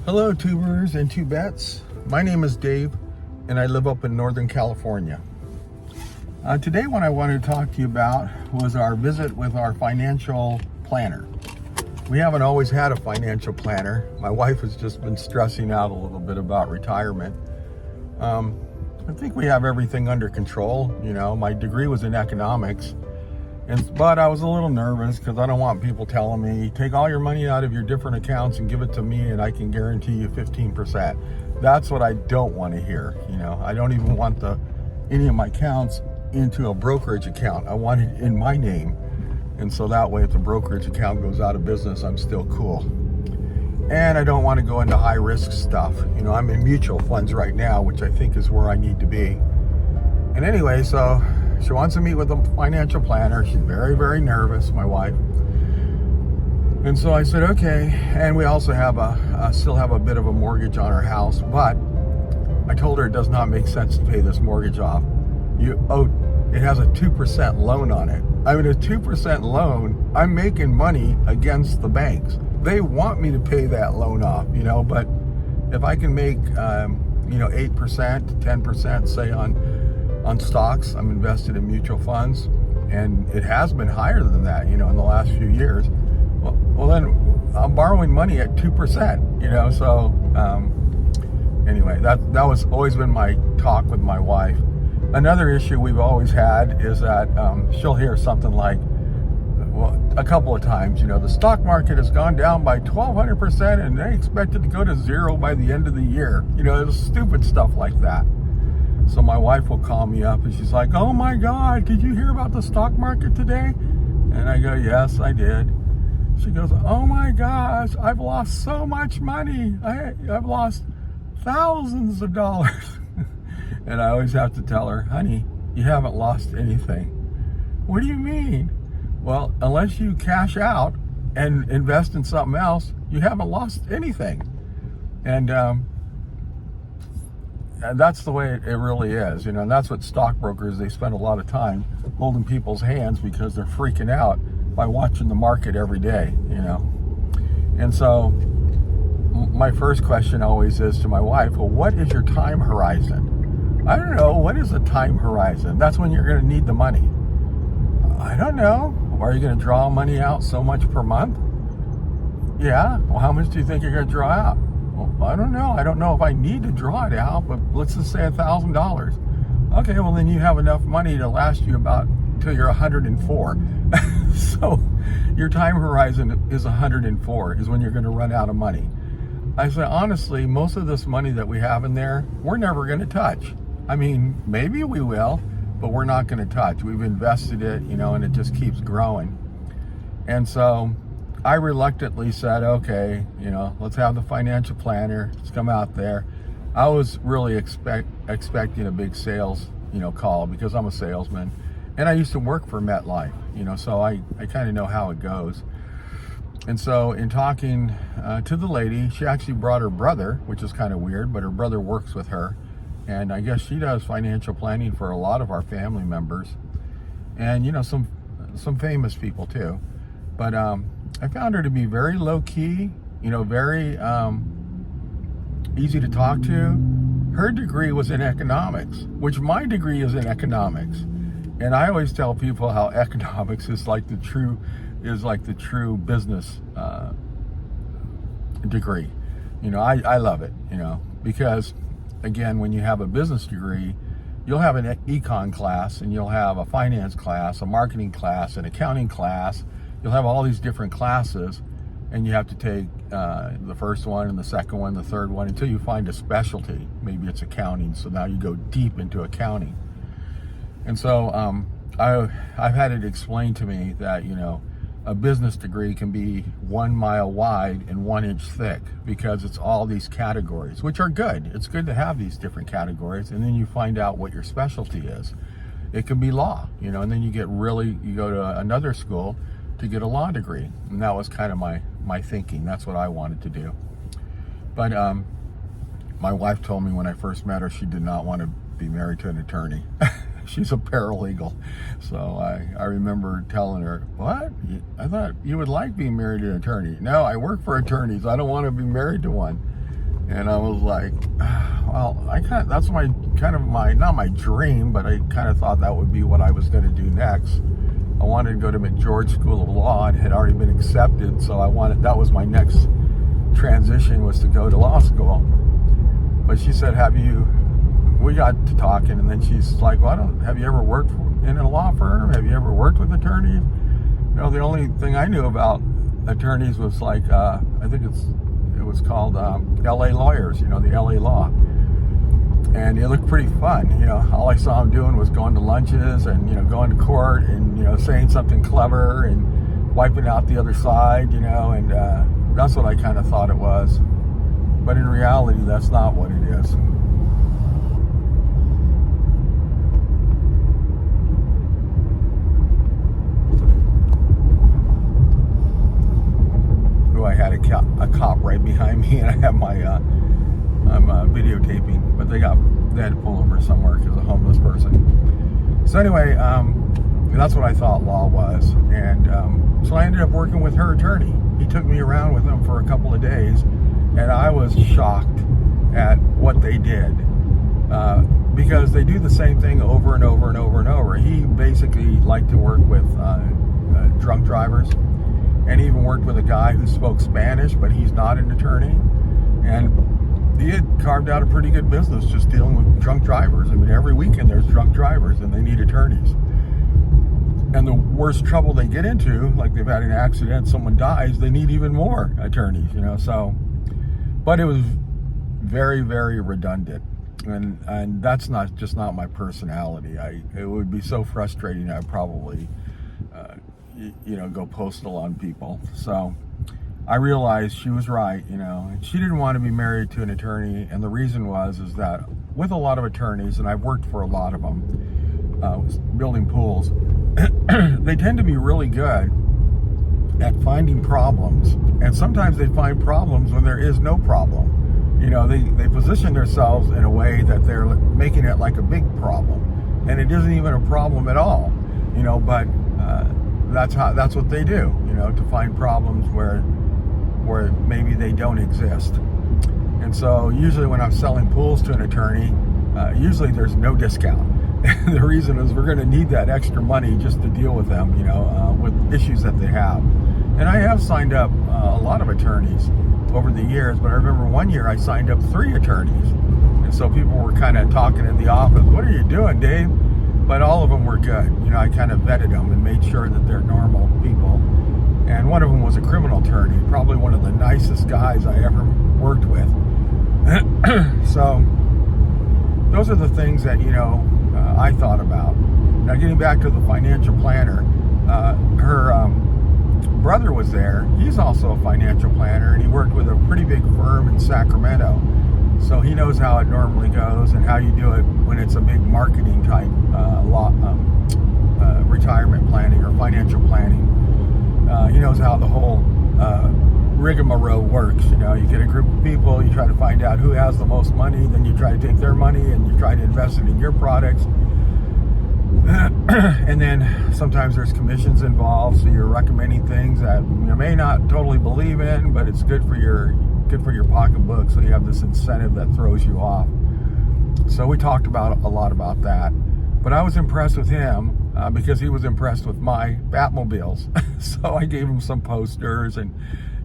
Hello, tubers and tubettes. My name is Dave, and I live up in Northern California. Today, what I wanted to talk to you about was our visit with our financial planner. We haven't always had a financial planner. My wife has just been stressing out a little bit about retirement. I think we have everything under control. You know, my degree was in economics, but I was a little nervous because I don't want people telling me, take all your money out of your different accounts and give it to me and I can guarantee you 15%. That's what I don't want to hear. You know, I don't even want any of my accounts into a brokerage account. I want it in my name. And so that way, if the brokerage account goes out of business, I'm still cool. And I don't want to go into high risk stuff. You know, I'm in mutual funds right now, which I think is where I need to be. And anyway, so she wants to meet with a financial planner. She's very, very nervous, my wife. And so I said, okay. And we also have still have a bit of a mortgage on our house, but I told her it does not make sense to pay this mortgage off. It has a 2% loan on it. I mean, a 2% loan, I'm making money against the banks. They want me to pay that loan off, you know, but if I can make, 8%, 10%, say on stocks, I'm invested in mutual funds, and it has been higher than that, you know, in the last few years. Well, then I'm borrowing money at 2%, you know, so anyway, that was always been my talk with my wife. Another issue we've always had is that she'll hear something like, well, a couple of times, you know, the stock market has gone down by 1,200% and they expect it to go to zero by the end of the year. You know, it's stupid stuff like that. So my wife will call me up and she's like, oh my God, did you hear about the stock market today? And I go, yes, I did. She goes, oh my gosh, I've lost so much money. I've lost thousands of dollars. And I always have to tell her, honey, you haven't lost anything. What do you mean? Well, unless you cash out and invest in something else, you haven't lost anything. And that's the way it really is, you know. And that's what stockbrokers, they spend a lot of time holding people's hands because they're freaking out by watching the market every day, you know. And so my first question always is to my wife, well, what is your time horizon? I don't know. What is the time horizon? That's when you're going to need the money. I don't know. Are you going to draw money out so much per month? Yeah. Well, how much do you think you're going to draw out? Well, I don't know. I don't know if I need to draw it out, but let's just say $1,000. Okay, well, then you have enough money to last you about till you're 104. So your time horizon is 104 is when you're going to run out of money. I said, honestly, most of this money that we have in there, we're never going to touch. I mean, maybe we will, but we're not going to touch. We've invested it, you know, and it just keeps growing. And so I reluctantly said, okay, you know, let's have the financial planner. Let's come out there. I was really expecting a big sales, you know, call because I'm a salesman. And I used to work for MetLife, you know, so I kind of know how it goes. And so in talking to the lady, she actually brought her brother, which is kind of weird, but her brother works with her. And I guess she does financial planning for a lot of our family members. And, you know, some famous people too. But I found her to be very low key, you know, very easy to talk to. Her degree was in economics, which my degree is in economics. And I always tell people how economics is like the true business degree. You know, I love it, you know, because again, when you have a business degree, you'll have an econ class and you'll have a finance class, a marketing class, an accounting class. You'll have all these different classes and you have to take the first one and the second one, the third one, until you find a specialty. Maybe it's accounting, so now you go deep into accounting. And so I've had it explained to me that, you know, a business degree can be 1 mile wide and 1 inch thick because it's all these categories, which are good. It's good to have these different categories, and then you find out what your specialty is. It can be law, you know, and then you go to another school to get a law degree. And that was kind of my thinking. That's what I wanted to do. But my wife told me when I first met her, she did not want to be married to an attorney. She's a paralegal. So I remember telling her, what? I thought you would like being married to an attorney. No, I work for attorneys. I don't want to be married to one. And I was like, well, that's not my dream, but I kind of thought that would be what I was going to do next. I wanted to go to McGeorge School of Law and had already been accepted, so that was my next transition, was to go to law school. But she said, we got to talking, and then she's like, well, have you ever worked in a law firm? Have you ever worked with attorneys? The only thing I knew about attorneys was like, I think it was called LA Lawyers, the LA Law. And it looked pretty fun. All I saw them doing was going to lunches and, going to court and, saying something clever and wiping out the other side, and that's what I kind of thought it was. But in reality, that's not what it is. I had a cop right behind me, and I have I'm videotaping, but they had to pull over somewhere because a homeless person. So anyway, that's what I thought law was, and so I ended up working with her attorney. He took me around with him for a couple of days, and I was shocked at what they did, because they do the same thing over and over and over and over. He basically liked to work with drunk drivers, and he even worked with a guy who spoke Spanish, but he's not an attorney. And he had carved out a pretty good business just dealing with drunk drivers. I mean, every weekend there's drunk drivers and they need attorneys. And the worst trouble they get into, like they've had an accident, someone dies, they need even more attorneys, so. But it was very, very redundant. And that's just not my personality. It would be so frustrating, I'd probably go postal on people. So I realized she was right, and she didn't want to be married to an attorney. And the reason is that with a lot of attorneys, and I've worked for a lot of them, building pools, they tend to be really good at finding problems. And sometimes they find problems when there is no problem. They position themselves in a way that they're making it like a big problem. And it isn't even a problem at all, but that's what they do, to find problems where maybe they don't exist. And so usually when I'm selling pools to an attorney, usually there's no discount. The reason is we're going to need that extra money just to deal with them, with issues that they have. And I have signed up a lot of attorneys over the years, but I remember one year I signed up 3 attorneys. And so people were kind of talking in the office, what are you doing, Dave? But all of them were good. I kind of vetted them and made sure that they're normal people. And one of them was a criminal attorney, probably one of the nicest guys I ever worked with. So those are the things that, I thought about. Now, getting back to the financial planner, her brother was there. He's also a financial planner, and he worked with a pretty big firm in Sacramento. So he knows how it normally goes and how you do it when it's a big marketing type retirement planning or financial planning. He knows how the whole rigmarole works. You get a group of people, you try to find out who has the most money, then you try to take their money and you try to invest it in your products. And then sometimes there's commissions involved, so you're recommending things that you may not totally believe in, but it's good for your pocketbook, so you have this incentive that throws you off. So we talked a lot about that. But I was impressed with him because he was impressed with my Batmobiles. So I gave him some posters, and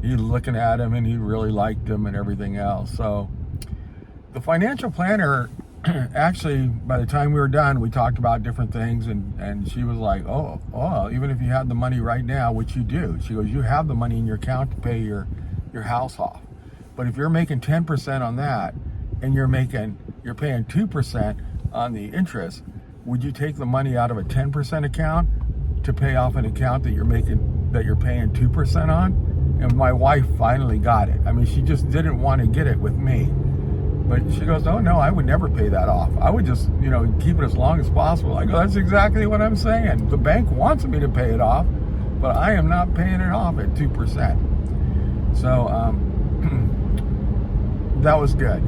he was looking at them, and he really liked them and everything else. So the financial planner, actually, by the time we were done, we talked about different things, and she was like, oh, even if you had the money right now, which you do, she goes, you have the money in your account to pay your house off. But if you're making 10% on that, and you're paying 2% on the interest, would you take the money out of a 10% account to pay off an account that you're paying 2% on? And my wife finally got it. I mean, she just didn't want to get it with me. But she goes, oh no, I would never pay that off. I would just, keep it as long as possible. I go, that's exactly what I'm saying. The bank wants me to pay it off, but I am not paying it off at 2%. So, that was good.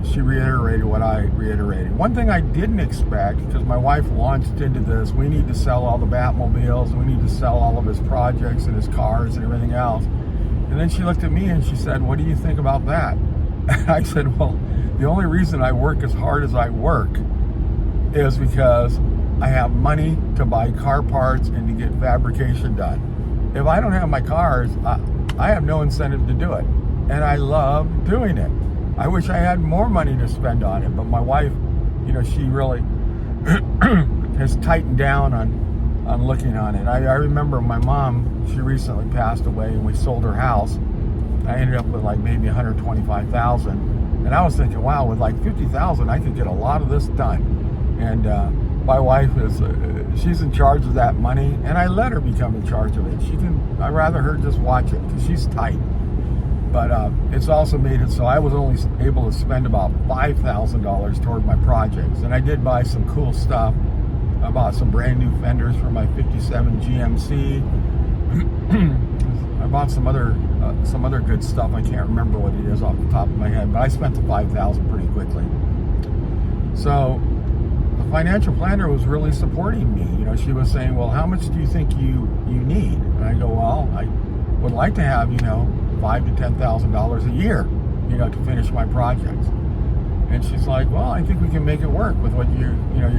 She reiterated what I reiterated. One thing I didn't expect, because my wife launched into this, we need to sell all the Batmobiles, we need to sell all of his projects and his cars and everything else. And then she looked at me and she said, what do you think about that? I said, well, the only reason I work as hard as I work is because I have money to buy car parts and to get fabrication done. If I don't have my cars, I have no incentive to do it. And I love doing it. I wish I had more money to spend on it, but my wife, she really has tightened down on looking on it. I remember my mom, she recently passed away, and we sold her house. I ended up with like maybe $125,000, and I was thinking, wow, with like $50,000, I could get a lot of this done. And my wife is, she's in charge of that money, and I let her become in charge of it. I'd rather her just watch it because she's tight. But it's also made it so I was only able to spend about $5,000 toward my projects. And I did buy some cool stuff. I bought some brand new fenders for my 57 GMC. I bought some other good stuff. I can't remember what it is off the top of my head, but I spent the $5,000 pretty quickly. So the financial planner was really supporting me. She was saying, well, how much do you think you need? And I go, well, I would like to have, $5,000 to $10,000 a year, to finish my projects. And she's like, well, I think we can make it work with what your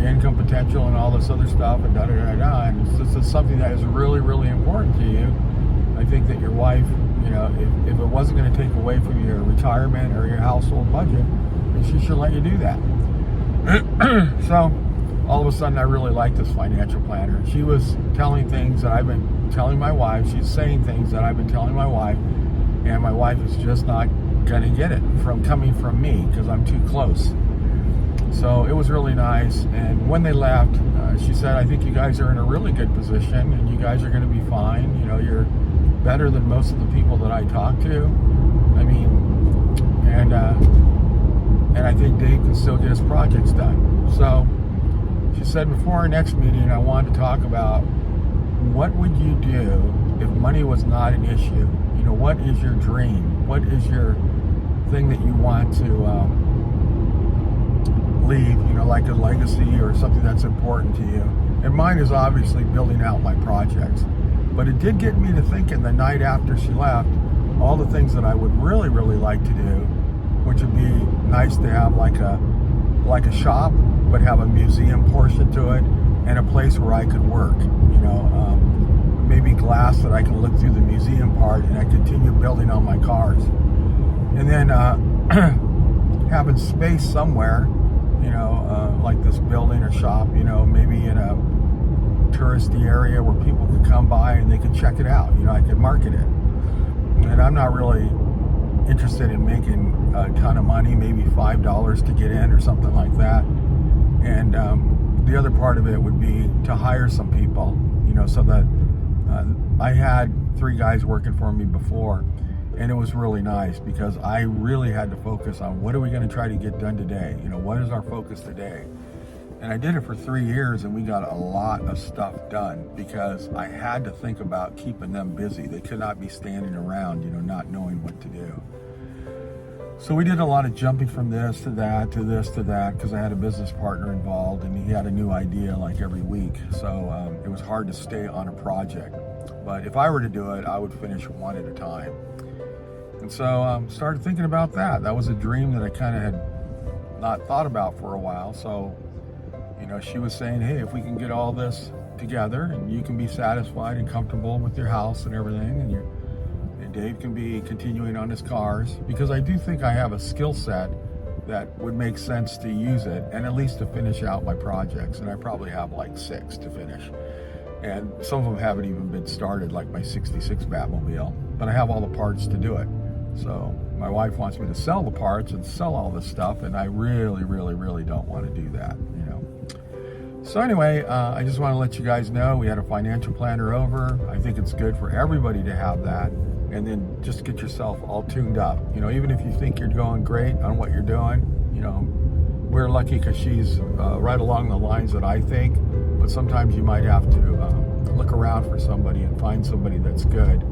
income potential and all this other stuff and da-da-da-da. And this is something that is really, really important to you. I think that your wife, if it wasn't going to take away from your retirement or your household budget, then she should let you do that. So all of a sudden I really like this financial planner. She was telling things that I've been telling my wife. She's saying things that I've been telling my wife. And my wife is just not going to get it coming from me because I'm too close. So it was really nice. And when they left, she said, I think you guys are in a really good position and you guys are going to be fine. You're better than most of the people that I talk to. I mean, and I think Dave can still get his projects done. So she said before our next meeting, I wanted to talk about what would you do if money was not an issue? What is your dream? What is your thing that you want to leave, like a legacy or something that's important to you? And mine is obviously building out my projects. But it did get me to thinking the night after she left, all the things that I would really, really like to do, which would be nice to have like a shop, but have a museum portion to it and a place where I could work, maybe glass that I can look through the museum part and I continue building on my cars. And then having space somewhere, like this building or shop, maybe in a touristy area where people could come by and they could check it out. I could market it. And I'm not really interested in making a ton of money, maybe $5 to get in or something like that. And the other part of it would be to hire some people, so that I had 3 guys working for me before, and it was really nice because I really had to focus on what are we going to try to get done today? What is our focus today? And I did it for 3 years, and we got a lot of stuff done because I had to think about keeping them busy. They could not be standing around, not knowing what to do. So we did a lot of jumping from this to that, to this to that, because I had a business partner involved, and he had a new idea like every week. So it was hard to stay on a project. But if I were to do it, I would finish one at a time. And so started thinking about that. That was a dream that I kind of had not thought about for a while. So, she was saying, hey, if we can get all this together and you can be satisfied and comfortable with your house and everything, and Dave can be continuing on his cars, because I do think I have a skill set that would make sense to use it and at least to finish out my projects. And I probably have like 6 to finish. And some of them haven't even been started, like my 66 Batmobile, but I have all the parts to do it. So my wife wants me to sell the parts and sell all this stuff, and I really, really, really don't want to do that, So anyway, I just want to let you guys know we had a financial planner over. I think it's good for everybody to have that, and then just get yourself all tuned up. Even if you think you're going great on what you're doing, we're lucky because she's right along the lines that I think, but sometimes you might have to look around for somebody and find somebody that's good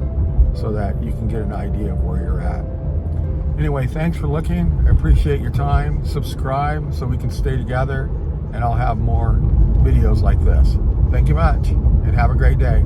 so that you can get an idea of where you're at. Anyway, thanks for looking. I appreciate your time. Subscribe so we can stay together, and I'll have more videos like this. Thank you much, and have a great day.